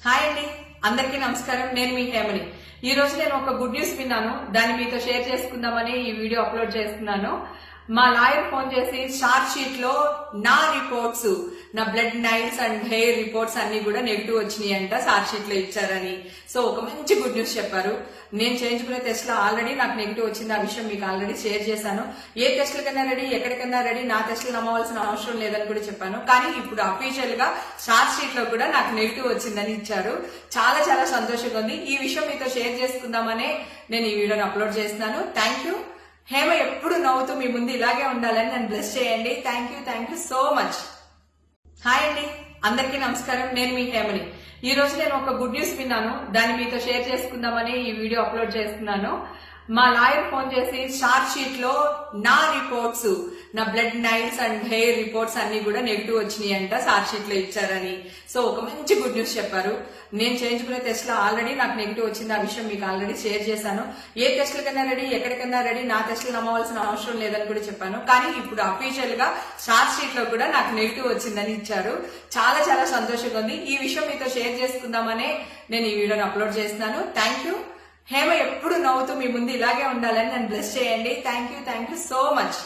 Hi అండి, అందరికీ నమస్కారం. నేను మీ హేమని. ఈ రోజు నేను ఒక గుడ్ న్యూస్ విన్నాను. దాన్ని మీతో షేర్ చేసుకుందామని ఈ వీడియో అప్లోడ్ చేస్తున్నాను. మా లాయర్ ఫోన్ చేసి చార్జ్ షీట్ లో నా రిపోర్ట్స్, నా blood nails and hair reports అన్ని కూడా నెగిటివ్ వచ్చినాయి అంట, చార్జ్ షీట్ లో ఇచ్చారని. సో ఒక మంచి గుడ్ న్యూస్ చెప్పారు. నేను చేయించుకునే టెస్ట్ లో ఆల్రెడీ నాకు నెగిటివ్ వచ్చింది. ఆ విషయం మీకు ఆల్రెడీ షేర్ చేశాను. ఏ టెస్టులకైనా రెడీ, ఎక్కడికైనా రెడీ, నా టెస్టులు నమ్మవలసిన అవసరం లేదని కూడా చెప్పాను. కానీ ఇప్పుడు అఫీషియల్ గా చార్జ్ షీట్ లో కూడా నాకు నెగిటివ్ వచ్చిందని ఇచ్చారు. చాలా చాలా సంతోషంగా ఉంది. ఈ విషయం మీతో షేర్ చేసుకుందామనే నేను ఈ వీడియోని అప్లోడ్ చేస్తున్నాను. Thank you. హేమ ఎప్పుడు నవ్వుతూ మీ ముందు ఇలాగే ఉండాలని నన్ను బ్లెస్ చేయండి. Thank you so much. Hi అండి, అందరికీ నమస్కారం. నేను మీ హేమని. ఈ రోజు నేను ఒక గుడ్ న్యూస్ విన్నాను. దాన్ని మీతో షేర్ చేసుకుందామని ఈ వీడియో అప్లోడ్ చేస్తున్నాను. మా లాయర్ ఫోన్ చేసి చార్జ్ షీట్ లో నా రిపోర్ట్స్, నా blood nails and hair reports అన్ని కూడా నెగిటివ్ వచ్చినాయి అంట, చార్జ్ షీట్ లో ఇచ్చారని. సో ఒక మంచి గుడ్ న్యూస్ చెప్పారు. నేను చేయించుకునే టెస్ట్ లో ఆల్రెడీ నాకు నెగిటివ్ వచ్చింది. ఆ విషయం మీకు ఆల్రెడీ షేర్ చేశాను. ఏ టెస్టులకైనా రెడీ, ఎక్కడికైనా రెడీ, నా టెస్టులు నమ్మవలసిన అవసరం లేదని కూడా చెప్పాను. కానీ ఇప్పుడు అఫీషియల్ గా చార్జ్ షీట్ లో కూడా నాకు నెగిటివ్ వచ్చిందని ఇచ్చారు. చాలా చాలా సంతోషంగా ఉంది. ఈ విషయం మీతో షేర్ చేసుకుందామనే నేను ఈ వీడియోని అప్లోడ్ చేస్తున్నాను. Thank you. హేమ ఎప్పుడు నవ్వుతూ మీ ముందు ఇలాగే ఉండాలని నన్ను బ్లెస్ చేయండి. Thank you so much.